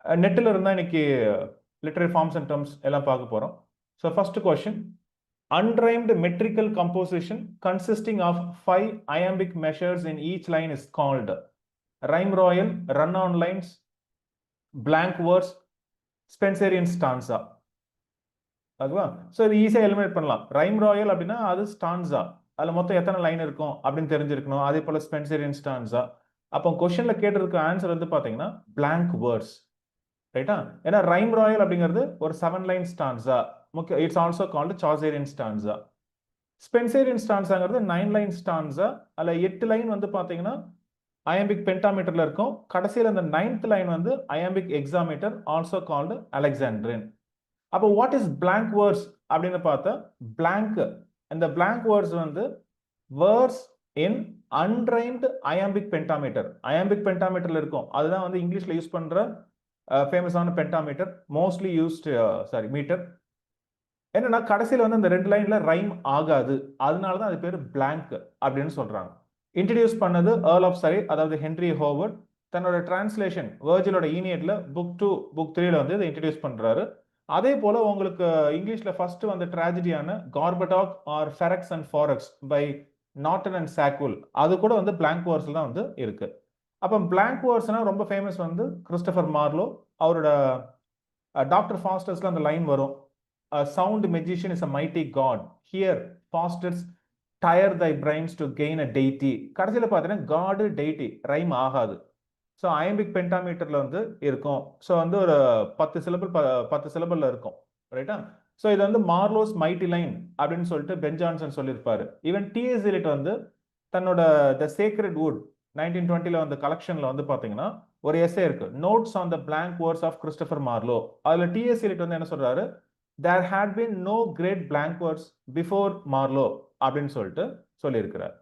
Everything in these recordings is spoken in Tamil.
நெட்டில் இருந்தால் இன்னைக்கு லிட்டரரி ஃபார்ம்ஸ் அண்ட் டேர்ம்ஸ் எல்லாம் பார்க்க போகிறோம். So first question, unrhymed metrical composition consisting of 5 iambic measures in each line is called rhyme royal, run-on lines, blank verse, Spencerian stanza. ஓகேவா? ஸோ இது ஈஸியாக எலிமினேட் பண்ணலாம். ரைம் ராயல் அப்படின்னா அது ஸ்டான்ஸா, அதில் மொத்தம் எத்தனை லைன் இருக்கும் அப்படின்னு தெரிஞ்சிருக்கணும். அதே போல் ஸ்பென்சரியன் ஸ்டான்ஸா. அப்போ கொஸ்டினில் கேட்டிருக்க ஆன்சர் வந்து பார்த்தீங்கன்னா blank verse, ரைட்டா? ஏன்னா ரைம் ராயல் அப்படிங்கிறது ஒரு 7 லைன் ஸ்டான்ஸா, முக்கிய it's also called Chaucerian stanza. Spenserian ஸ்டான்ஸாங்கிறது 9 லைன் ஸ்டான்ஸா, அதில் 8 லைன் வந்து பார்த்தீங்கன்னா அயம்பிக் பென்டாமீட்டர்ல இருக்கும். கடைசியில் அந்த 9th லைன் வந்து அயம்பிக் எக்ஸாமீட்டர், ஆல்சோ கால்டு அலெக்சாண்ட்ரின். அப்போ வாட் இஸ் blank verse அப்படின்னு பார்த்தா, blank, இந்த blank verse வந்து வேர்ஸ் இன் அன்ரைம்டு அயாம்பிக் பென்டாமீட்டர். அயாம்பிக் பென்டாமீட்டர்ல இருக்கும், அதுதான் வந்து இங்கிலீஷ்ல யூஸ் பண்ற ஃபேமஸான பென்டாமீட்டர், மோஸ்ட்லி யூஸ்டு மீட்டர். என்னன்னா கடைசியில் வந்து அந்த 2 லைன்ல ரைம் ஆகாது, அதனால தான் அது பேர் blank அப்படின்னு சொல்றாங்க. இன்ட்ரடியூஸ் பண்ணது ஏர்ல் ஆஃப் சரே, அதாவது ஹென்ரி ஹோவர்ட் தன்னோட டிரான்ஸ்லேஷன் வேர்ஜிலோட ஈனியட்ல புக் 2 புக் 3ல வந்து இதை இன்ட்ரடியூஸ் பண்றாரு. அதே போல உங்களுக்கு இங்கிலீஷ்ல ஃபர்ஸ்ட் வந்து ட்ராஜடியான Gorboduc or Ferrex and Porrex by Norton and Sackville, அது கூட வந்து blank verse தான் வந்து இருக்கு. அப்போ blank verseனா ரொம்ப ஃபேமஸ் வந்து கிறிஸ்டோபர் மார்லோ, அவரோட டாக்டர் ஃபாஸ்டர்ஸ்ல அந்த லைன் வரும், a sound magician is a mighty god, here fasters tire thy brains to gain a deity. கடைசியில் பார்த்தீங்கன்னா காடு டெய்டி ரைம் ஆகாது. ஸோ அயம்பிக் பென்டாமீட்டர்ல வந்து இருக்கும். ஸோ வந்து ஒரு 10 சிலபிள் இருக்கும், ரைட்டா? ஸோ இது வந்து மார்லோஸ் மைட்டி லைன் அப்படின்னு சொல்லிட்டு பென் ஜான்சன் சொல்லியிருப்பாரு. ஈவன் டிஎஸ் எலிட் வந்து தன்னோட த சேக்ரெட் வுட் 1920ல வந்து கலெக்ஷன்ல வந்து பார்த்தீங்கன்னா ஒரு எஸ்ஸே இருக்கு, notes on the blank verse of Christopher Marlowe. அதில் டிஎஸ் எலிட் வந்து என்ன சொல்றாரு, there had been no great blank verse before Marlowe அப்படின்னு சொல்லிட்டு சொல்லியிருக்கிறார்.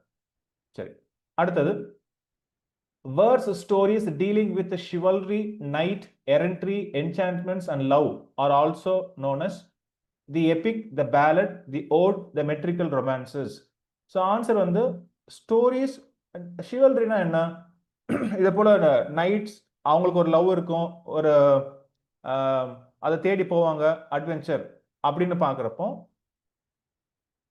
சரி, அடுத்தது verse stories dealing with the chivalry, knight, errantry, enchantments and love are also known as the epic, the ballad, the ode, the metrical romances. So answer வந்து ஸ்டோரிஸ். சிவல்ரினா என்ன, இதை போல நைட்ஸ், அவங்களுக்கு ஒரு லவ் இருக்கும், ஒரு அதை தேடி போவாங்க, அட்வென்ச்சர் அப்படின்னு பார்க்குறப்போ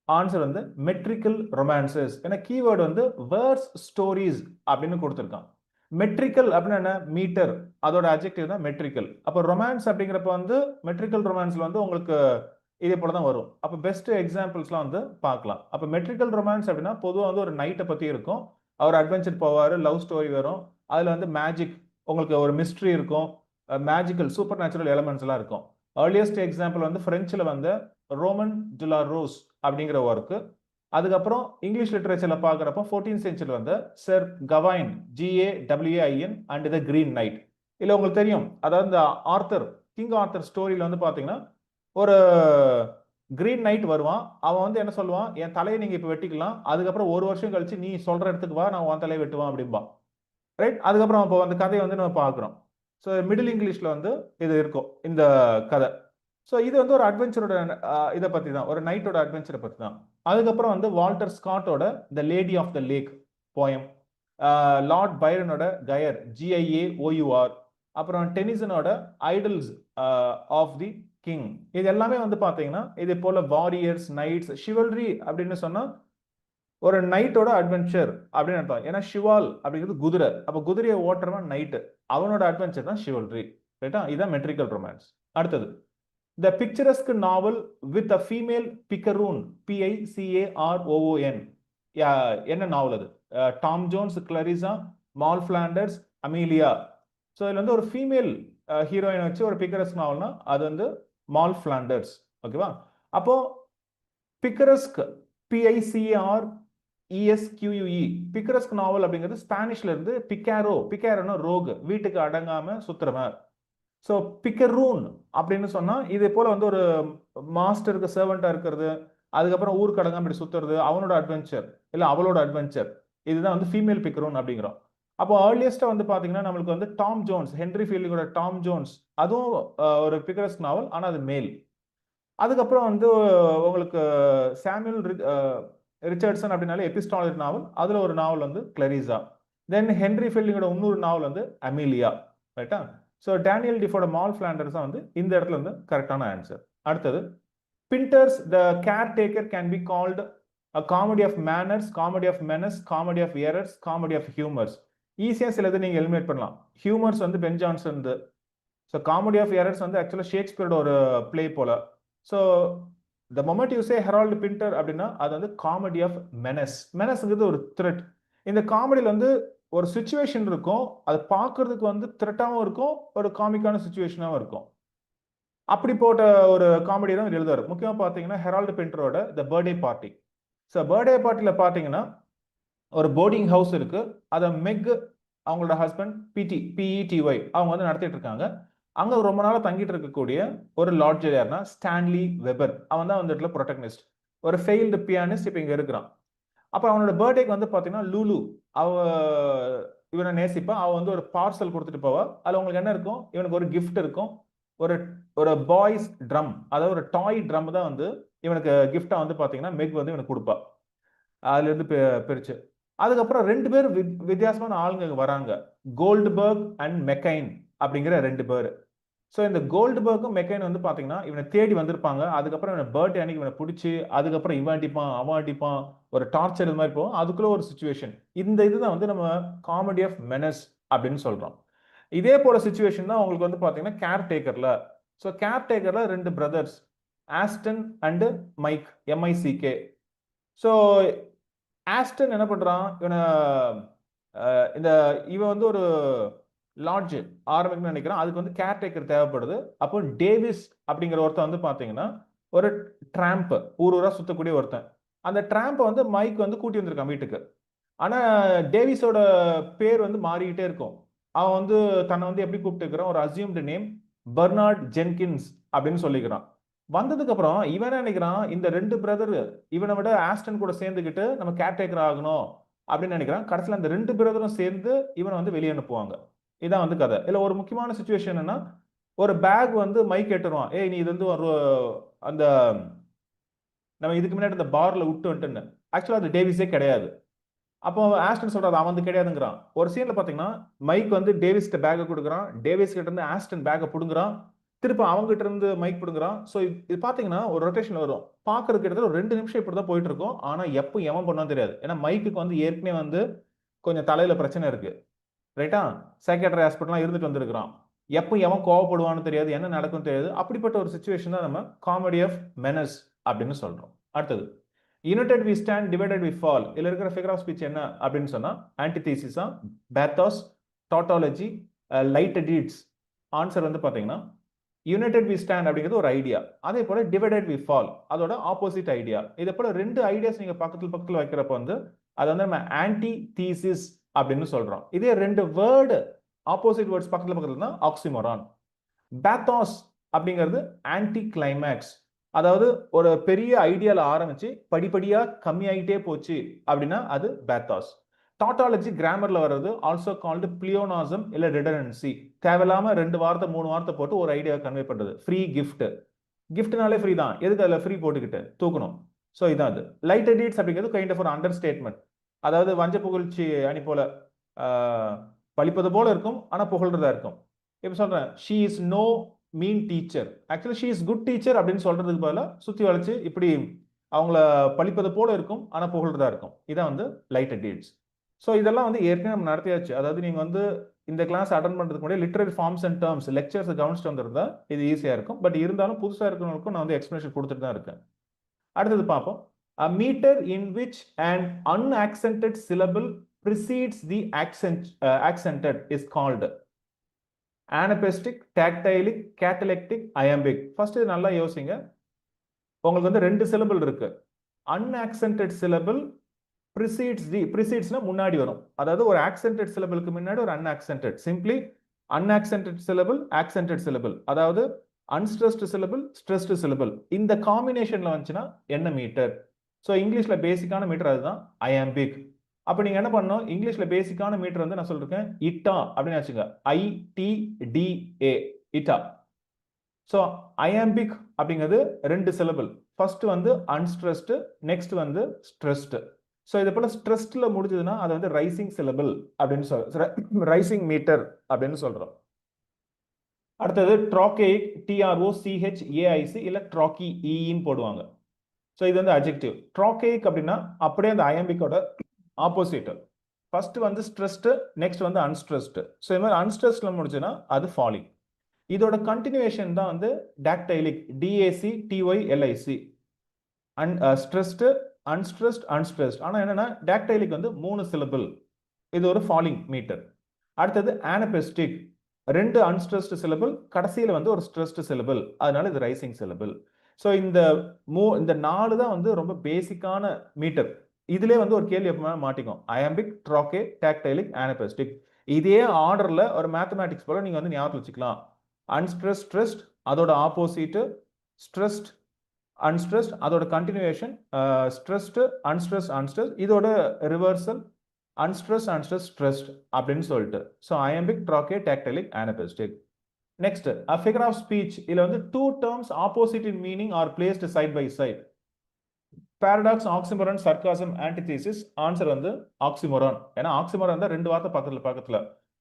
ஆன்சர் வந்து மெட்ரிக்கல் ரொமான்சஸ். ஏன்னா கீவேர்டு வந்து வேர்ஸ் ஸ்டோரிஸ் அப்படின்னு கொடுத்துருக்கான். மெட்ரிக்கல் அப்படின்னா என்ன, மீட்டர், அதோட அட்ஜெக்டிவ் தான் மெட்ரிக்கல். அப்போ ரொமான்ஸ் அப்படிங்கிறப்ப வந்து மெட்ரிக்கல் ரொமான்ஸ்ல வந்து உங்களுக்கு இதே போல தான் வரும். அப்போ பெஸ்ட் எக்ஸாம்பிள்ஸ்லாம் வந்து பார்க்கலாம். அப்போ மெட்ரிக்கல் ரொமான்ஸ் அப்படின்னா பொதுவாக வந்து ஒரு நைட்டை பற்றி இருக்கும், அவர் அட்வென்ச்சர் போவார், லவ் ஸ்டோரி வரும், அதில் வந்து மேஜிக், உங்களுக்கு ஒரு மிஸ்ட்ரி இருக்கும், மேஜிக்கல் சூப்பர் நேச்சுரல் எலமெண்ட்ஸ் எல்லாம் இருக்கும். ஏர்லியஸ்ட் எக்ஸாம்பிள் வந்து பிரெஞ்சில் வந்து ரோமன் டு லா ரோஸ் அப்படிங்கிற ஒர்க்கு. அதுக்கப்புறம் இங்கிலீஷ் லிட்டரேச்சர்ல பார்க்குறப்போ 14th சென்ச்சுரி வந்து Sir Gawain, GAWAIN and the Green Knight. இல்லை உங்களுக்கு தெரியும், அதாவது இந்த ஆர்த்தர், கிங் ஆர்த்தர் ஸ்டோரியில் வந்து பார்த்தீங்கன்னா ஒரு கிரீன் நைட் வருவான், அவன் வந்து என்ன சொல்லுவான், என் தலையை நீங்க இப்போ வெட்டிக்கலாம், அதுக்கப்புறம் ஒரு வருஷம் கழிச்சு நீ சொல்ற இடத்துக்கு வா, நான் உன் தலையை வெட்டுவான் அப்படிம்பான், ரைட்? அதுக்கப்புறம் இப்போ அந்த கதையை வந்து நம்ம பார்க்குறோம். ஸோ மிடில் இங்கிலீஷ்ல வந்து இது இருக்கும் இந்த கதை. ஸோ இது வந்து ஒரு அட்வென்ச்சரோட இதை பற்றி தான், ஒரு நைட்டோட அட்வென்ச்சரை பற்றி தான். அதுக்கப்புறம் வந்து வால்டர் ஸ்காட்டோட the Lady of the Lake poem, Lord பைரனோட கயர், GIAOUR, அப்புறம் டெனிசனோட ஐடல்ஸ் ஆஃப் தி கிங். இது எல்லாமே வந்து பார்த்தீங்கன்னா இதே போல வாரியர்ஸ், நைட்ஸ், ஷிவல்ரி அப்படின்னு சொன்னால் ஒரு நைட்டோட அட்வென்ச்சர் அப்படின்னு அர்த்தம். ஏன்னா ஷிவால் அப்படிங்கிறது குதிரை, அப்போ குதிரையை ஓட்டுறவன் நைட்டு, அவனோட அட்வென்ச்சர் தான் ஷிவல்ரி, ரைட்டா? இதுதான் மெட்ரிக்கல் ரொமான்ஸ். அடுத்தது the picturesque novel with a female picaroon, PICAROON. என்ன நாவல் அது? Tom Jones, Clarissa, Moll Flanders, Amelia. So இதில் வந்து ஒரு ஃபீமேல் ஹீரோயினை வச்சு ஒரு பிக்கரஸ்க் நாவல்னா அது வந்து மால் பிளாண்டர்ஸ், ஓகேவா? அப்போ பிக்கரஸ்க், PICARESQUE, பிக்கரஸ்க் நாவல் அப்படிங்கிறது ஸ்பானிஷ்ல இருந்து பிக்காரோ, பிக்காரோனா ரோகு, வீட்டுக்கு அடங்காம சுத்துறவன். ஸோ பிக்கரூன் அப்படின்னு சொன்னால் இதே போல் வந்து ஒரு மாஸ்டருக்கு சர்வெண்ட்டாக இருக்கிறது, அதுக்கப்புறம் ஊருக்கு அடங்காம இப்படி சுற்றுறது, அவனோட அட்வென்ச்சர் இல்லை அவளோட அட்வென்ச்சர், இதுதான் வந்து ஃபீமேல் பிக்கரூன் அப்படிங்கிறோம். அப்போ ஏர்லியஸ்ட்டாக வந்து பார்த்தீங்கன்னா நம்மளுக்கு வந்து டாம் ஜோன்ஸ், ஹென்ரி ஃபீல்டிங்கோட டாம் ஜோன்ஸ், அதுவும் ஒரு பிக்கரஸ்க் நாவல், ஆனால் அது மேல். அதுக்கப்புறம் வந்து உங்களுக்கு சாமுவல் ரிச்சர்ட்சன் அப்படின்னாலே எபிஸ்டாலஜி நாவல், அதில் ஒரு நாவல் வந்து கிளரிசா. தென் ஹென்ரி ஃபீல்டிங்கோட இன்னொரு நாவல் வந்து அமீலியா, ரைட்டா? ஸோ டேனியல் டிஃபோட மால் ஃபிளாண்டர்ஸ் தான் வந்து இந்த இடத்துல வந்து கரெக்டான ஆன்சர். அடுத்தது, Pinter's the caretaker can be called a comedy of manners, comedy of menace, comedy of errors, comedy of humors. ஈஸியா சிலது நீங்க எலிமினேட் பண்ணலாம். ஹியூமர்ஸ் வந்து Ben Jonson. So comedy of errors வந்து ஆக்சுவலாக ஷேக்ஸ்பியரோட ஒரு பிளே போல. So the moment you say Harold Pinter அப்படின்னா அது வந்து காமெடி ஆஃப் மெனஸ். மெனஸ்ங்கிறது ஒரு த்ரெட். இந்த காமெடியில் வந்து ஒரு சுச்சுவேஷன் இருக்கும், அது பார்க்கறதுக்கு வந்து த்ரெட்டாகவும் இருக்கும், ஒரு காமிக்கான சுச்சுவேஷனாகவும் இருக்கும். அப்படி போட்ட ஒரு காமெடி தான் எழுதுவார். முக்கியமாக பார்த்தீங்கன்னா ஹெரால்டு பிண்டரோட the birthday party. So birthday பார்ட்டியில் பார்த்தீங்கன்னா ஒரு போர்டிங் ஹவுஸ் இருக்கு, அதை மெக் அவங்களோட ஹஸ்பண்ட் பிஇடிஒய் அவங்க வந்து நடத்திட்டு இருக்காங்க. அங்க ரொம்ப நாளா தங்கிட்டு இருக்கக்கூடிய ஒரு லார்ட்ஜர் யாருன்னா ஸ்டான்லி வெபர். அவன் தான் வந்துட்டுல ப்ரொட்டக்னிஸ்ட், ஒரு ஃபெயில்டு பியானிஸ்ட். இப்போ இங்க இருக்கிறான். அப்ப அவனோட பர்த்டேக்கு வந்து பாத்தீங்கன்னா லூலு அவ இவனை நேசிப்பா. அவ வந்து ஒரு பார்சல் கொடுத்துட்டு போவா. அதுல உங்களுக்கு என்ன இருக்கும், இவனுக்கு ஒரு கிஃப்ட் இருக்கும், ஒரு ஒரு பாய்ஸ் ட்ரம், அதாவது ஒரு டாய் ட்ரம் தான் வந்து இவனுக்கு கிஃப்டா வந்து பாத்தீங்கன்னா மெக் வந்து இவனுக்கு கொடுப்பா. அதுல இருந்து பிரிச்சு. அதுக்கப்புறம் ரெண்டு பேர் வித்தியாசமான ஆளுங்க வராங்க, கோல்ட்பர்க் அண்ட் மெக்கைன் அப்படிங்கிற ரெண்டு பேர். ஸோ இந்த கோல்ட்பர்க்கும் மெக்கைன் வந்து பாத்தீங்கன்னா இவனை தேடி வந்திருப்பாங்க. அதுக்கப்புறம் இவனை பர்த்டே அன்னைக்கு இவனை பிடிச்சி அதுக்கப்புறம் இவன் அடிப்பான் அவன் அடிப்பான், ஒரு டார்ச்சர் இது மாதிரி போகும். அதுக்குள்ள ஒரு சுச்சுவேஷன். இந்த இதுதான் வந்து நம்ம காமெடி ஆஃப் மெனஸ் அப்படின்னு சொல்றோம். இதே போல சுச்சுவேஷன் தான் உங்களுக்கு வந்து பாத்தீங்கன்னா கேர்டேக்கர்ல. ஸோ கேர்டேக்கர்ல ரெண்டு brothers, Aston and Mick, M I C K. So Aston என்ன பண்றான், இவன் வந்து ஒரு லாட்ஜ் ஆரம்பிக்கணும்னு நினைக்கிறான். அதுக்கு வந்து கேர்டேக்கர் தேவைப்படுது. அப்போ டேவிஸ் அப்படிங்கிற ஒருத்தன் வந்து பாத்தீங்கன்னா ஒரு ட்ராம்ப், ஊரூரா சுத்தக்கூடிய ஒருத்தன். அந்த ட்ராம்பை வந்து மைக் வந்து கூட்டி வந்திருக்கான் வீட்டுக்கு. ஆனா டேவிஸோட பேர் வந்து மாறிக்கிட்டே இருக்கும். அவன் வந்து தன்னை வந்து எப்படி கூப்பிட்டுக்கிறான், ஒரு அசியூம்டு நேம் பெர்னார்ட் ஜென்கின்ஸ் அப்படின்னு சொல்லிக்கிறான். வந்ததுக்கு அப்புறம் இவன் என்ன நினைக்கிறான், இந்த ரெண்டு பிரதர் இவனை விட ஆஸ்டன் கூட சேர்ந்துக்கிட்டு நம்ம கேர்டேக்கர் ஆகணும் அப்படின்னு நினைக்கிறான். கடைசியில் அந்த ரெண்டு பிரதரும் சேர்ந்து இவனை வந்து வெளியே அனுப்புவாங்க. இதான் வந்து கதை. இதுல ஒரு முக்கியமான சுச்சுவேஷன் என்னன்னா, ஒரு பேக் வந்து மைக் கேட்டுருவான், ஏய் நீ இது வந்து ஒரு அந்த நம்ம இதுக்கு முன்னாடி அந்த பார்ல விட்டு வந்துட்டுன்னு. ஆக்சுவலா அது டேவிஸே கிடையாது. அப்போ ஆஸ்டன் சொல்றாரு அவன் வந்து கிடையாதுங்கிறான். ஒரு சீன்ல பாத்தீங்கன்னா மைக் வந்து டேவிஸ்க்கு பேக்கை கொடுக்குறான், டேவிஸ் கிட்ட இருந்து ஆஸ்டன் பேக்கை புடுங்குறான், திருப்ப அவங்க கிட்ட இருந்து மைக் புடுங்குறான். ஸோ இது பாத்தீங்கன்னா ஒரு ரொட்டேஷன் வரும். பாக்குறது கிட்டத்தட்ட ஒரு 2 நிமிஷம் இப்படிதான் போயிட்டு இருக்கும். ஆனா எப்போ எவன் பண்ணா தெரியாது. ஏன்னா மைக்குக்கு வந்து ஏற்கனவே வந்து கொஞ்சம் தலையில பிரச்சனை இருக்கு, ரைட்டா? சைக்காட்ரி ஹாஸ்பிட்டல்லாம் இருந்துட்டு வந்திருக்கிறான். எப்போ எவன் கோவப்படுவான்னு தெரியாது, என்ன நடக்கும் தெரியாது. அப்படிப்பட்ட ஒரு சுச்சுவேஷன் தான் நம்ம காமெடி ஆஃப் மெனஸ் அப்படின்னு சொல்றோம். அடுத்தது, united we stand, divided we fall. இதுல இருக்கிற ஃபிகர் ஆஃப் ஸ்பீச் என்ன அப்படின்னு சொன்னா ஆன்டிதீசிஸா, pathos, tautology, litotes. Answer வந்து பாத்தீங்கன்னா யுனைடெட் வி ஸ்டாண்ட் அப்படிங்கிறது ஒரு ஐடியா. அதே போல டிவைடட் வி ஃபால் அதோட ஆப்போசிட் ஐடியா. இதே போல ரெண்டு ஐடியாஸ் நீங்க பக்கத்துல வைக்கிறப்ப வந்து அதை வந்து நம்ம ஆன்டி தீசிஸ் அப்படின்னு சொல்றோம். இதே ரெண்டு வேர்டு ஆப்போசிட் வேர்ட்ஸ் பக்கத்துல தான் ஆக்சிமோரான். பேத்தாஸ் அப்படிங்கிறது ஆன்டி கிளைமேக்ஸ். அதாவது ஒரு பெரிய ஐடியால ஆரம்பிச்சு படிப்படியா கம்மியாயிட்டே போச்சு அப்படின்னா அது பேத்தாஸ். டாட்டாலஜி கிராமர்ல வர்றது ஆல்சோ கால்டு பிளியோனாசம் இல்ல ரிடண்டன்சி. தேவையில்லாம 2 வார்த்தை 3 வார்த்தை போட்டு ஒரு ஐடியா கன்வே பண்றது. ஃப்ரீ கிஃப்ட், கிஃப்ட்னாலே ஃப்ரீ தான், எதுக்கு அதுல ஃப்ரீ போட்டுக்கிட்டு தூக்கணும். ஸோ இதான் அது. லைட் டீட்ஸ் அப்படிங்கிறது கைண்ட் ஆஃப் ஒரு அண்டர் ஸ்டேட்மெண்ட். அதாவது வஞ்ச புகழ்ச்சி அணி போல பழிப்பது போல இருக்கும் ஆனா புகழ்றதா இருக்கும். இப்ப சொல்றேன், she is no mean teacher, actually she is good teacher அப்படின்னு சொல்றதுக்கு பதிலாக சுத்தி வளைச்சு இப்படி அவங்கள பழிப்பது போல இருக்கும் ஆனா புகழ்றதா இருக்கும். இதான் வந்து லைட் டீட்ஸ். ஸோ இதெல்லாம் வந்து ஏற்கனவே நம்ம நடத்தியாச்சு. அதாவது நீங்க வந்து இந்த கிளாஸ் அட்டன் பண்றதுக்கு முன்னாடி literary forms and terms lectures கவனிச்சுட்டு வந்திருந்தா இது ஈஸியா இருக்கும். பட் இருந்தாலும் புதுசா இருக்கிறவங்களுக்கும் நான் வந்து எக்ஸ்பிளேஷன் கொடுத்துட்டு தான் இருக்கேன். அடுத்தது பார்ப்போம். A meter in which an unaccented syllable precedes the accented is called anapestic, tactylic, catalectic, iambic. First இது நல்லா யோசிங்க. உங்களுக்கு வந்து 2 syllable இருக்கு. unaccented syllable precedes முன்னாடி வரும். அதாவது ஒரு accented syllableக்கு முன்னாடி ஒரு unaccented. simply unaccented syllable, accented syllable. அதாவது unstressed syllable, stressed syllable. இந்த காம்பினேஷன்ல வந்துச்சுன்னா என்ன மீட்டர்? ஸோ இங்கிலீஷ்ல பேசிக்கான மீட்டர் அதுதான் iambic. அப்ப நீங்க என்ன பண்ணணும், இங்கிலீஷ்ல பேசிக்கான மீட்டர் வந்து நான் சொல்லிருக்கேன் இட்டா அப்படின்னு வச்சுங்க. ITDA, இட்டா. ஸோ iambic அப்படிங்கிறது 2 syllable. ஃபர்ஸ்ட் வந்து unstressed, நெக்ஸ்ட் வந்து stressed. ஸோ இது போல ஸ்ட்ரெஸ்ட்ல முடிஞ்சதுன்னா அது வந்து ரைசிங் சிலபிள் அப்படின்னு ரைசிங் மீட்டர் அப்படின்னு சொல்றோம். அடுத்தது ட்ராக்கேயிக், TROCHAIC இல்ல ட்ராக்கி போடுவாங்க. ஸோ இது வந்து அட்ஜெக்டிவ். ட்ராக்கேயிக் அப்படின்னா அப்படியே அந்த அயம்பிக்கோட ஆப்போசிட். ஃபர்ஸ்ட் வந்து ஸ்ட்ரெஸ்டு, நெக்ஸ்ட் வந்து அன்ஸ்ட்ரெஸ்டு. ஸோ இது மாதிரி அன்ஸ்ட்ரெஸ்ட்ல முடிச்சுன்னா அது ஃபாலிங். இதோட கண்டினியூஷன் தான் வந்து டாக்டைலிக், DACTYLIC. Stressed, unstressed, unstressed. ஆனால் என்னன்னா டாக்டைலிக் வந்து 3 சிலபிள். இது ஒரு ஃபாலிங் மீட்டர். அடுத்தது ஆனபெஸ்டிக், 2 அன்ஸ்ட்ரெஸ்டு சிலபிள், கடைசியில் வந்து ஒரு ஸ்ட்ரெஸ்டு சிலபிள், அதனால இது ரைசிங் சிலபிள். ஸோ இந்த 4 தான் வந்து ரொம்ப பேசிக்கான மீட்டர். இதுலேயே வந்து ஒரு கேள்வி எப்போ மாட்டிக்கும், அயம்பிக், ட்ராக்கே, டாக்டைலிக், ஆனபெஸ்டிக். இதே ஆர்டர்ல ஒரு மேத்தமேட்டிக்ஸ் போல நீங்க வந்து ஞாபகம் வச்சுக்கலாம். அன்ஸ்ட்ரெஸ்ட், ஸ்ட்ரெஸ்ட், அதோட ஆப்போசிட் ஸ்ட்ரெஸ்ட், அன்ஸ்ட்ரெஸ்ட், அதோட கண்டினியூஷன் ஸ்ட்ரெஸ்ட், அன்ஸ்ட்ரெஸ்ட், அன்ஸ்ட்ரெஸ்ட், இதோட ரிவர்சல் அன்ஸ்ட்ரெஸ்ட், அன்ஸ்ட்ரெஸ்ட், ஸ்ட்ரெஸ்ட் அப்படின்னு சொல்லிட்டு. So iambic, trochee, dactylic, anapestic. Next a figure of speech, இதுல வந்து two terms opposite in meaning are placed side by side. Paradox, oxymoron, sarcasm, antithesis. Answer வந்து ஆக்சிமோரான். ஏன்னா ஆக்சிமோரான் தான் 2 வார்த்தை பக்கத்துல.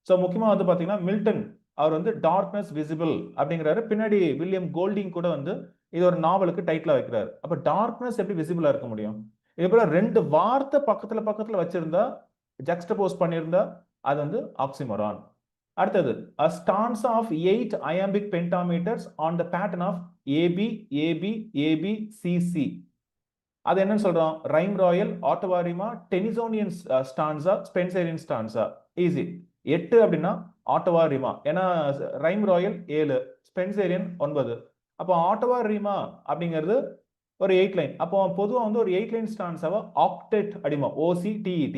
ஸோ முக்கியமா வந்து பாத்தீங்கன்னா மில்டன் அவர் வந்து டார்க்னஸ் விசிபிள் அப்படிங்கிறாரு. பின்னாடி வில்லியம் கோல்டிங் கூட வந்து இது ஒரு நாவலுக்கு டைட்டில் வைக்கிறாரு. அப்ப டார்க்னஸ் எப்படி விசிபிளா இருக்க முடியும்? இதே போல 2 வார்த்தை பக்கத்துல வச்சிருந்தா, ஜக்ஸ்டபோஸ் பண்ணியிருந்தா அது வந்து ஆக்சிமோரான். அடுத்தது a stanza of 8 iambic pentameters on the pattern of AB AB AB CC. அது என்னன்னு சொல்றோம்? Rhyme royal, ottava rima, Tennysonian stanza, Spenserian stanza. Easy. 8 அப்படின்னா ஆட்டவா ரிமா, ஏன்னா ரைம் ராயல் 7, ஸ்பென்சேரியன் 9. அப்போ ஆட்டவா ரிமா அப்படிங்கிறது ஒரு 8 லைன். அப்போ பொதுவாக வந்து ஒரு 8 லைன் ஸ்டான்ஸாவை ஆக்டெட் அடிமா, OCTET.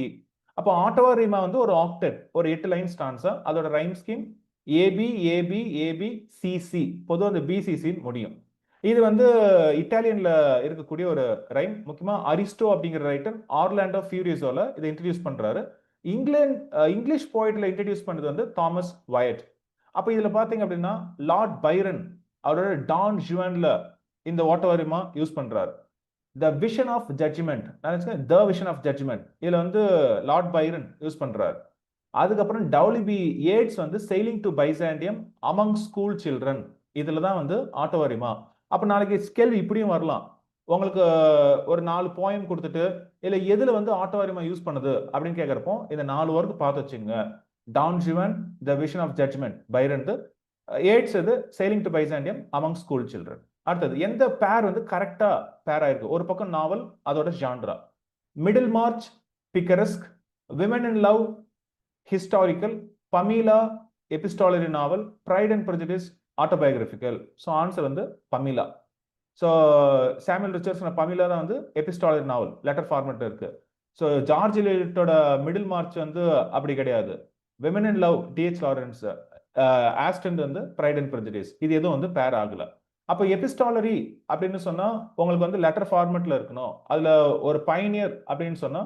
அப்போ ஆட்டவா ரிமா வந்து ஒரு ஆக்டெட், ஒரு 8 லைன் ஸ்டான்ஸா. அதோட rhyme scheme A B A B A B C C, பொதுவாக அந்த பிசிசி முடியும். இது வந்து இட்டாலியன்ல இருக்கக்கூடிய ஒரு ரைம். முக்கியமா அரிஸ்டோ அப்படிங்கிற ரைட்டர் ஆர்லாண்டோ ஃபியூரியோசோல இதை இன்ட்ரடியூஸ் பண்றாரு. இங்கிலீஷ் போய்ட்ல இன்ட்ரடியூஸ் பண்ணது வந்து தாமஸ் வயட். அப்ப இதுல பாத்தீங்க அப்படின்னா லார்ட் பைரன் அவரோட டான் ஜுவான்ல இந்த ஓட்டவரிமா யூஸ் பண்றாரு. The vision of judgment, the vision of judgment இதுல வந்து லார்ட் பைரன் யூஸ் பண்றாரு. அதுக்கப்புறம் டவுலிபி ஏட்ஸ் வந்து sailing to Byzantium Among School children, இதுல தான் வந்து ஆட்டோவரிமா. அப்ப நாளைக்கு கேள்வி இப்படியும் வரலாம், உங்களுக்கு ஒரு 4 போயம் கொடுத்துட்டு இல்ல எதுல வந்து ஆட்டோவரிமா யூஸ் பண்ணுது அப்படின்னு கேட்கறப்போ இந்த 4 ஒர்க் பார்த்து வச்சுங்க. Don Juan, the vision of Judgment Byron, Yeats இது Sailing to Byzantium Among School Children. அடுத்தது எந்த பேர் வந்து கரெக்டா பேர் ஆயிருக்கு? ஒரு பக்கம் நாவல், அதோட genre. Middlemarch, picaresque, Women in Love, historical, Pamela epistolary novel, Pride and Prejudice autobiographical. So answer வந்து Pamela. So Samuel Richards Pamela தான் வந்து எபிஸ்டாலரி நாவல், லெட்டர் ஃபார்மேட் இருக்கு. ஸோ ஜார்ஜ் எலியட்டோட மிடில் மார்ச் வந்து அப்படி கிடையாது. Women in Love D H Lawrence, Austen வந்து பிரைட் அண்ட் ப்ரெஜுடிஸ். இது எதுவும் வந்து பேர் ஆகல. அப்போ எபிஸ்டாலரி அப்படின்னு சொன்னா உங்களுக்கு வந்து லெட்டர் ஃபார்மேட்ல இருக்கணும். அதுல ஒரு பைனியர் அப்படின்னு சொன்னா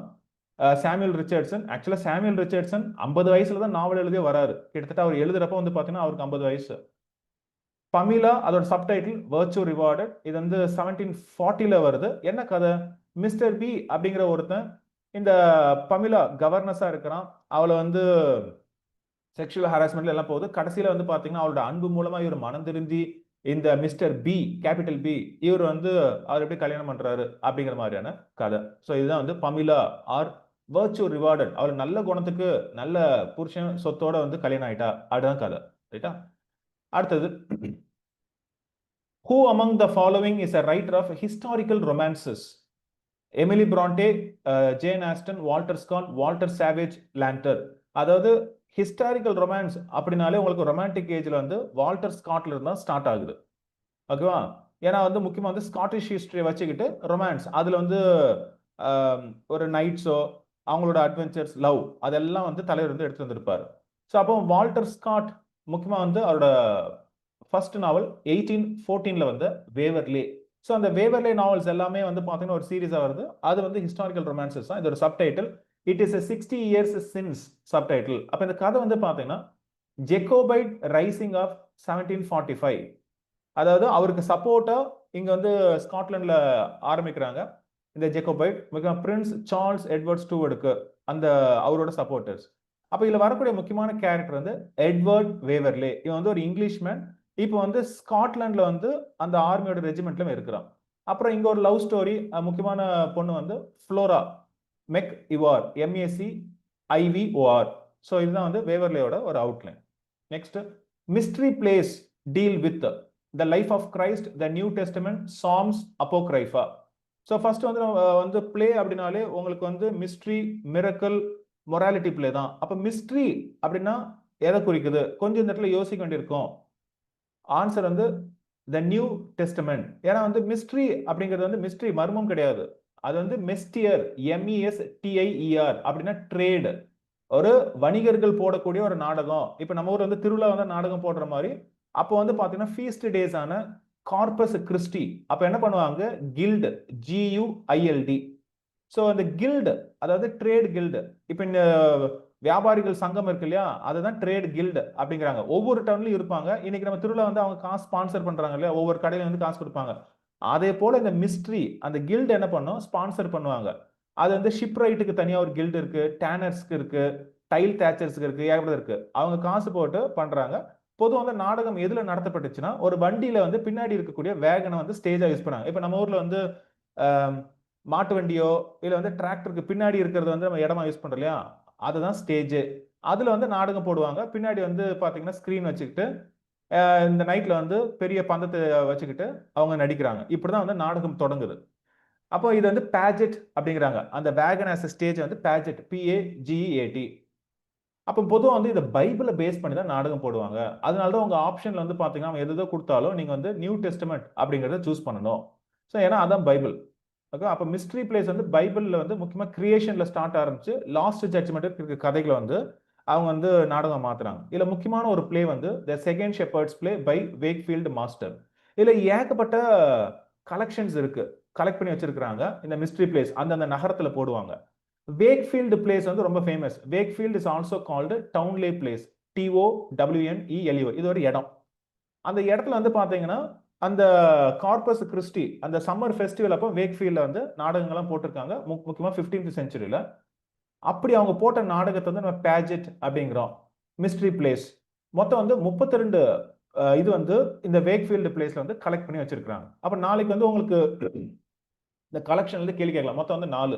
சாமுவல் ரிச்சர்ட்சன். ஆக்சுவலா சாமுவல் ரிச்சர்ட்சன் 50 வயசுல தான் நாவல் எழுதியே வராரு. கிட்டத்தட்ட அவர் எழுதுறப்ப வந்து பாத்தீங்கன்னா அவருக்கு 50 வயசு. பமீலா அதோட சப்டைட்டில் வர்ச்சு ரிவார்டட். இது வந்து 1740ல வருது. என்ன கதை? மிஸ்டர் பி அப்படிங்கிற ஒருத்தன், இந்த பமீலா கவர்னஸா இருக்கிறான். அவளை வந்து செக்ஷுவல் ஹராஸ்மெண்ட்ல எல்லாம் போகுது. கடைசியில வந்து பாத்தீங்கன்னா அவளோட அன்பு மூலமா இவர் மனம் திருந்தி இந்த மிஸ்டர் பி, கேபிட்டல் பி, இவர் வந்து அவர் எப்படி கல்யாணம் பண்றாரு அப்படிங்கிற மாதிரியான கதை. ஸோ இதுதான் வந்து பமீலா ஆர் வர்ச்சு ரிவார்டட். அவர் நல்ல குணத்துக்கு நல்ல புருஷன் சொத்தோட வந்து கல்யாணம் ஆயிட்டா, அதுதான் கதை. ரைட்டா? அடுத்தது, who among the following is a writer of historical romances? Emily Bronte, Jane Austen, Walter Scott, Walter Savage Landor. அதாவது ஹிஸ்டாரிக்கல் ரொமான்ஸ் அப்படின்னாலே உங்களுக்கு ரொமான்டிக் ஏஜ்ல வந்து வால்டர் ஸ்காட்ல இருந்தா ஸ்டார்ட் ஆகுது. ஓகேவா? ஏன்னா வந்து முக்கியமா வந்து ஸ்காட்டிஷ் ஹிஸ்டரியை வச்சுக்கிட்டு ரொமான்ஸ், அதுல வந்து ஒரு நைட்ஸோ அவங்களோட அட்வென்ச்சர்ஸ், லவ், அதெல்லாம் வந்து தலைவர் வந்து எடுத்து வந்திருப்பாரு. ஸோ அப்போ வால்டர் ஸ்காட் முக்கியமா வந்து அவரோட ஃபர்ஸ்ட் நாவல் 1814ல வந்து வேவர்லே. ஸோ அந்த வேவர்லே நாவல்ஸ் எல்லாமே வந்து பார்த்தீங்கன்னா ஒரு சீரீஸாக வருது. அது வந்து ஹிஸ்டாரிக்கல் ரொமான்சஸ் தான். இதோட subtitle it is 60 years since subtitle. அப்போ இந்த கதை வந்து பார்த்தீங்கன்னா ஜெக்கோபைட் ரைசிங் ஆஃப் 1745. அதாவது அவருக்கு சப்போர்ட்டா இங்க வந்து ஸ்காட்லாண்ட்ல ஆரம்பிக்கிறாங்க இந்த ஜெக்கோபைட். பிரின்ஸ் சார்ல்ஸ் எட்வர்ட் ஸ்டூவர்டுக்கு அந்த அவரோட சப்போர்ட்டர்ஸ். அப்ப இதுல வரக்கூடிய முக்கியமான கேரக்டர் வந்து எட்வர்ட் வேவர்லே. இவன் வந்து ஒரு இங்கிலீஷ் மேன். இப்போ வந்து ஸ்காட்லாண்ட்ல வந்து அந்த ஆர்மியோட ரெஜிமெண்ட்ல இருக்கிறான். அப்புறம் இங்க ஒரு லவ் ஸ்டோரி. முக்கியமான பொண்ணு வந்து Flora Mac Ivor, M A C I V O R. So இதுதான் வந்து வேவர்லியோட ஒரு outline. Next, mystery plays deal with the life of Christ, the New Testament, psalms, apocrypha. So first வந்து வந்து பிளே அப்படின்னாலே உங்களுக்கு வந்து மிஸ்ட்ரி, மிரக்கல், மொராலிட்டி பிளே தான். அப்ப மிஸ்ட்ரி அப்படின்னா எதை குறிக்குது? கொஞ்சம் இந்த இடத்துல யோசிக்க வேண்டியிருக்கும். ஆன்சர் வந்து த நியூ டெஸ்டமெண்ட். ஏன்னா வந்து மிஸ்ட்ரி அப்படிங்கிறது வந்து மிஸ்ட்ரி மர்மம் கிடையாது. அது வந்து மெஸ்டியர், MESTIER அப்படின்னா ட்ரேடு, ஒரு வணிகர்கள் போடக்கூடிய ஒரு நாடகம். இப்ப நம்ம ஊர்ல வந்து திருவிழா வந்து நாடகம் போடுற மாதிரி, அப்போ வந்து பாத்தீங்கன்னா ஃபீஸ்ட் டேஸ் ஆன கார்பஸ் கிறிஸ்டி அப்ப என்ன பண்ணுவாங்க? Guild, GUILD. ஸோ அந்த கில்டு, அதாவது ட்ரேட் கில்டு. இப்போ இந்த வியாபாரிகள் சங்கம் இருக்கு இல்லையா, அதுதான் ட்ரேட் கில்டு அப்படிங்கிறாங்க. ஒவ்வொரு டவுன்லயும் இருப்பாங்க. இன்னைக்கு நம்ம திருவிழா வந்து அவங்க காசு ஸ்பான்சர் பண்றாங்க இல்லையா, ஒவ்வொரு கடையில வந்து காசு கொடுப்பாங்க. அதே போல இந்த மிஸ்ட்ரி அந்த கில்டு என்ன பண்ணும்? ஸ்பான்சர் பண்ணுவாங்க. அது வந்து ஷிப் ரைட்டுக்கு தனியா ஒரு கில்டு இருக்கு, டேனர்ஸ்க்கு இருக்கு, டைல் தேச்சர்ஸ்க்கு இருக்கு, ஏகப்பட்டது இருக்கு. அவங்க காசு போட்டு பண்றாங்க. பொதுவாக வந்து நாடகம் எதுல நடத்தப்பட்டுச்சுன்னா, ஒரு வண்டியில வந்து பின்னாடி இருக்கக்கூடிய வேகனை வந்து ஸ்டேஜா யூஸ் பண்ணாங்க. இப்ப நம்ம ஊர்ல வந்து மாட்டு வண்டியோ இல்ல வந்து டிராக்டருக்கு பின்னாடி இருக்கிறது வந்து நம்ம இடமா யூஸ் பண்றோம் இல்லையா, அதுதான் ஸ்டேஜ். அதுல வந்து நாடகம் போடுவாங்க. பின்னாடி வந்து பாத்தீங்கன்னா ஸ்கிரீன் வச்சுக்கிட்டு இந்த நைட்ல வந்து பெரிய பந்தத்தை வச்சுக்கிட்டு அவங்க நடிக்கிறாங்க. இப்படிதான் வந்து நாடகம் தொடங்குது. அப்போ இது வந்து பேஜெட் அப்படிங்கிறாங்க. அந்த வேகன் ஆஸ் ஸ்டேஜ் வந்து பேஜெட், PAGET. அப்போ பொதுவாக வந்து இதை பைபிளை பேஸ் பண்ணி தான் நாடகம் போடுவாங்க. அதனால தான் உங்க ஆப்ஷன்ல வந்து பாத்தீங்கன்னா அவங்க எதோ கொடுத்தாலும் நீங்க வந்து நியூ டெஸ்டமெண்ட் அப்படிங்கறத சூஸ் பண்ணணும். ஸோ ஏன்னா அதான் பைபிள். ஓகே, அப்ப மிஸ்ட்ரி பிளேஸ் வந்து பைபிள்ல வந்து முக்கியமா கிரியேஷன்ல ஸ்டார்ட் ஆரம்பிச்சு லாஸ்ட் ஜட்ஜ்மெண்ட் இருக்க கதைகளை வந்து அவங்க வந்து நாடகம் மாத்துறாங்க. இதுல முக்கியமான ஒரு பிளே வந்து the second shepherds play by Wakefield master. இதுல ஏகப்பட்ட கலெக்ஷன்ஸ் இருக்கு, கலெக்ட் பண்ணி வச்சிருக்காங்க. இந்த மிஸ்ட்ரி பிளேஸ் அந்தந்த நகரத்துல போடுவாங்க. வேக்ஃபீல்டு பிளேஸ் வந்து ரொம்ப famous. Wakefield is also called Towneley plays, TOWNELEO. இது ஒரு இடம். அந்த இடத்துல வந்து பாத்தீங்கன்னா அந்த கார்பஸ் கிறிஸ்டி அந்த சம்மர் ஃபெஸ்டிவல் அப்போ வேக்ஃபீல்ட்ல வந்து நாடகங்கள்லாம் போட்டிருக்காங்க. முக்கியமா 15th செஞ்சுரியில. அப்படி அவங்க போட்ட நாடகத்தை வந்து நம்ம பேஜெட் அப்படிங்கிறோம். மிஸ்ட்ரி பிளேஸ் மொத்தம் வந்து 32 இது வந்து இந்த வேக்ஃபீல்டு பிளேஸ்ல வந்து கலெக்ட் பண்ணி வச்சிருக்காங்க. அப்ப நாளைக்கு வந்து உங்களுக்கு இந்த கலெக்ஷன் வந்து கேள்வி கேட்கலாம். மொத்தம் வந்து 4.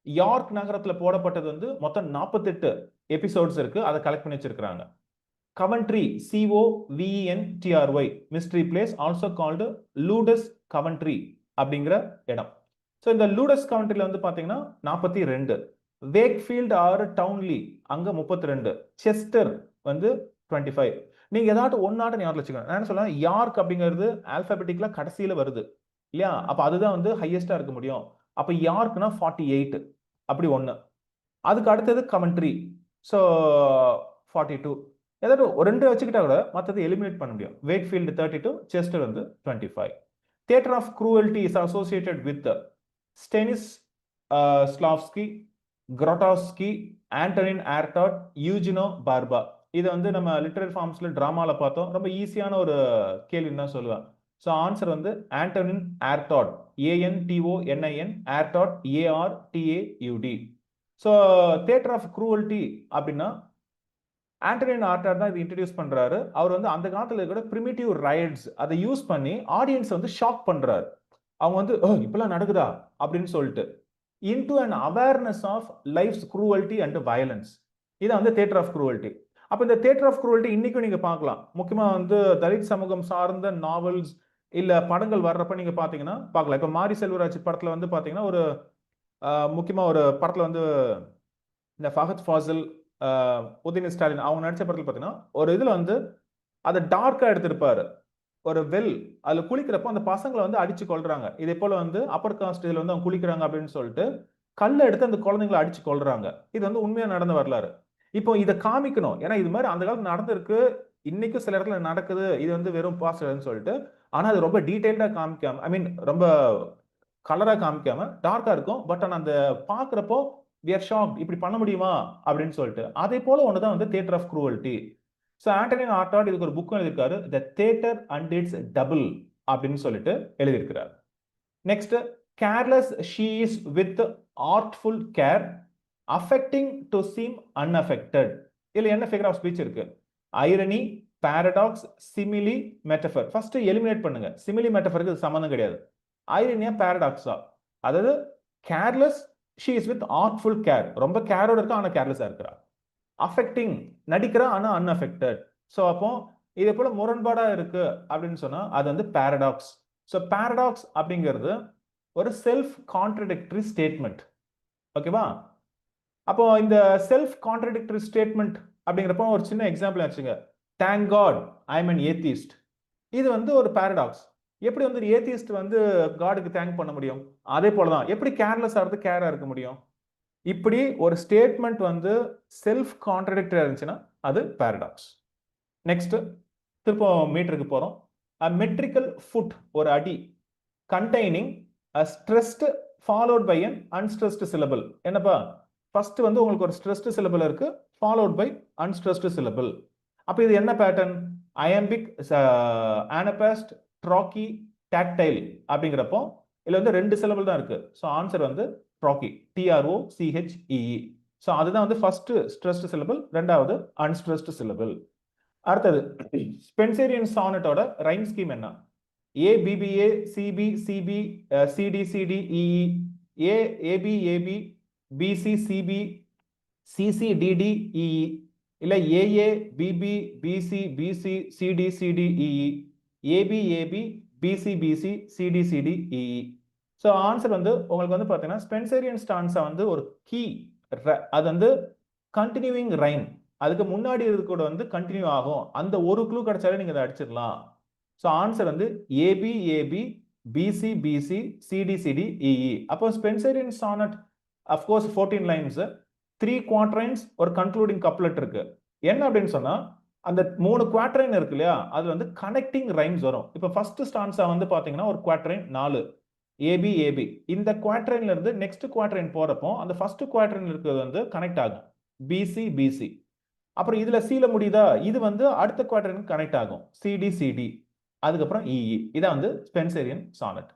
யார்க் நகரத்துல போடப்பட்டது வந்து மொத்தம் 48 எபிசோட்ஸ் இருக்கு. அதை கலெக்ட் பண்ணி வச்சிருக்காங்க. Coventry, COVENTRY, mystery plays also called Ludus Coventry அப்படிங்கிற இடம். ஸோ இந்த லூடஸ் கவன்ட்ரில வந்து பாத்தீங்கன்னா 42, வேக்ஃபீல்டு ஆர் டவுன்லி அங்க 32, செஸ்டர் வந்து 25. நீங்க ஏதாவது ஒன்னாட்ட ஞாபகம் வச்சுக்கணும். நான் என்ன சொல்றேன், யார்க் அப்படிங்கிறது ஆல்பாபெட்டிக்கலா கடைசியில வருது இல்லையா, அப்ப அதுதான் வந்து ஹையஸ்டா இருக்க முடியும். அப்ப யார்க்னா 48 அப்படி ஒண்ணு. அதுக்கு அடுத்தது கவன்ட்ரி, ஸோ 42. ஏதாவது ஒரு 2 வச்சுக்கிட்டா கூட மற்றது எலிமினேட் பண்ண முடியும். வேக்ஃபீல்டு 32, செஸ்டர் வந்து 25. Theatre of cruelty is associated with Stanislavski, Grotowski, Antonin Artaud, Eugenio Barba. இது வந்து நம்ம லிட்டரரி ஃபார்ம்ஸ்ல டிராமால பார்த்தோம். ரொம்ப ஈஸியான ஒரு கேள்வின்னு தான் சொல்லுவேன். ஸோ ஆன்சர் வந்து Antonin Artaud, ANTONIN, Artaud, ARTAUD. So theatre of cruelty அப்படின்னா ஆண்டனின் ஆர்டாட் தான் இது இன்ட்ரடியூஸ் பண்றாரு. அவர் வந்து அந்த காலத்துல இருக்கிற பிரிமிட்டிவ் ரைட்ஸ் அதை யூஸ் பண்ணி ஆடியன்ஸ் வந்து ஷாக் பண்றாரு. அவங்க வந்து இப்பெல்லாம் நடக்குதா அப்படின்னு சொல்லிட்டு into an awareness of life's cruelty and violence. இது வந்து தியேட்டர் ஆஃப் க்ரூவல்டி. அப்ப இந்த தியேட்டர் ஆஃப் க்ரூவல்டி இன்னைக்கும் நீங்க பார்க்கலாம். முக்கியமா வந்து தலித் சமூகம் சார்ந்த நாவல்ஸ் இல்ல படங்கள் வர்றப்ப நீங்க பாத்தீங்கன்னா பார்க்கலாம். இப்ப மாரி செல்வராஜ் படத்துல வந்து பாத்தீங்கன்னா ஒரு முக்கியமா ஒரு படத்துல வந்து இந்த ஃபஹத் ஃபாசில், உதயநிதி ஸ்டாலின் அவங்க நடிச்ச படத்துல பாத்தீங்கன்னா ஒரு இதுல வந்து அதை டார்க்கா எடுத்திருப்பாரு. ஒரு வெல் அதுல குளிக்கிறப்போ அந்த பசங்களை வந்து அடிச்சு கொள்றாங்க. இதே போல வந்து அப்பர் காஸ்ட் இதுல வந்து அவங்க குளிக்கிறாங்க அப்படின்னு சொல்லிட்டு கல்ல எடுத்து அந்த குழந்தைங்களை அடிச்சு கொள்றாங்க. இது வந்து உண்மையா நடந்த வரலாறு. இப்போ இதை காமிக்கணும், ஏன்னா இது மாதிரி அந்த காலத்துல நடந்திருக்கு, இன்னைக்கும் சில இடத்துல நடக்குது. இது வந்து வெறும் பாஸ்ட்னு சொல்லிட்டு, ஆனா அது ரொம்ப டீடைல்டா காமிக்காம, ஐ மீன் ரொம்ப கலரா காமிக்காம டார்க்கா இருக்கும். பட் ஆனா அந்த பாக்குறப்போ we are shocked, இப்படி பண்ண முடியுமா அப்படின்னு சொல்லிட்டு. அதே போல ஒண்ணுதான் வந்து theatre of cruelty. So Antonin Artaud இதுக்கு ஒரு புக் எழுதியிருக்காரு, the theatre and its double அப்படின்னு சொல்லிட்டு எழுதியிருக்கிறார். Next, careless she is with artful care, affecting to seem unaffected. இதுல என்ன ஃபிகர் ஆஃப் ஸ்பீச் இருக்கு? Irony, paradox, simile, metaphor. First eliminate பண்ணுங்க. சிமிலி மெட்டஃபருக்கு சம்பந்தம் கிடையாது. ஐரேனியா பாரடாக்ஸா, அதாவது careless, she is with artful care, ரொம்ப கேரோட இருக்கா ஆனா கேர்லெஸ்ஸா இருக்கிறா. அஃபெக்டிங், நடிக்கிறா ஆனா அன்அஃபெக்டட். ஸோ அப்போ இதே போல முரண்பாடா இருக்கு அப்படின்னு சொன்னா அது வந்து பாரடாக்ஸ். ஸோ பாரடாக்ஸ் அப்படிங்கிறது ஒரு செல்ஃப் கான்ட்ரடிக்டரி ஸ்டேட்மெண்ட். ஓகேவா? அப்போ இந்த செல்ஃப் கான்ட்ரடிக்டரி ஸ்டேட்மெண்ட் அப்படிங்கிறப்போ ஒரு சின்ன எக்ஸாம்பிள் வச்சுங்க. Thank God I am an atheist. இது வந்து ஒரு பாரடாக்ஸ். எப்படி வந்து ஏத்திஸ்ட் வந்து காடுக்கு தேங்க் பண்ண முடியும்? அதே போலதான் எப்படி கேர்லெஸ் ஆகிறது கேரா இருக்க முடியும்? இப்படி ஒரு ஸ்டேட்மெண்ட் வந்து செல்ஃப் கான்ட்ரடிக்டரி இருந்துச்சுன்னா அது பாரடாக்ஸ். நெக்ஸ்ட் திருப்ப மீட்டருக்கு போறோம். a metrical foot, ஒரு அடி, containing a stressed followed by an unstressed syllable. என்னப்பா, ஃபர்ஸ்ட் வந்து உங்களுக்கு ஒரு stressed syllable இருக்கு, followed by unstressed syllable. அப்ப இது என்ன pattern? iambic, anapast, trochee, tactile அப்படிங்கிறப்போ இதுல வந்து 2 syllable தான் இருக்கு. ஸோ ஆன்சர் வந்து trochee, trochee. ஸோ அதுதான் வந்து ஃபர்ஸ்ட் stressed syllable, ரெண்டாவது unstressed syllable. அடுத்தது ஸ்பென்சரியன் சானட்டோட ரைம் ஸ்கீம் என்ன? A B B A, C B C B, C D C D, E E, A A B A B, B C C B, C C D D, E E, இல்ல A A B B, B C B C, C D C D, E E, A B A B, B C B C, C D C D, E E. So answer வந்து உங்களுக்கு வந்து பார்த்தீங்கன்னா ஸ்பென்சரியன் ஸ்டான்ஸா வந்து ஒரு கீ, அது வந்து கண்டினியூவிங் ரைம், அதுக்கு முன்னாடி இருக்கிறது கூட வந்து கண்டினியூ ஆகும். அந்த ஒரு க்ளூ கிடைச்சாலே நீங்க அதை அடிச்சிடலாம். ஸோ ஆன்சர் வந்து A B A B, B C B C, C D C D, E E. அப்போ Spenserian sonnet of course 14 lines, 3 quatrains, ஒரு கன்க்ளூடிங் கப்லெட் இருக்கு. என்ன அப்படின்னு சொன்னா அந்த 3 குவாட்ரைன் இருக்கு இல்லையா, அது வந்து கனெக்டிங் ரைம்ஸ் வரும். இப்போ ஃபர்ஸ்ட் ஸ்டான்ஸா வந்து பாத்தீங்கன்னா ஒரு குவாட்ரைன் 4, ஏபி ஏபி. இந்த குவாட்ரைன்ல இருந்து நெக்ஸ்ட் குவாட்ரைன் போறப்போ அந்த ஃபர்ஸ்ட் குவாட்ரைன் இருக்கிறது வந்து கனெக்ட் ஆகும், பிசி பிசி. அப்புறம் இதுல சில முடியுதா, இது வந்து அடுத்த குவாட்ரனுக்கு கனெக்ட் ஆகும், சிடி சிடி, அதுக்கப்புறம் இஇ. இதான் வந்து ஸ்பென்சரியன் சானட்.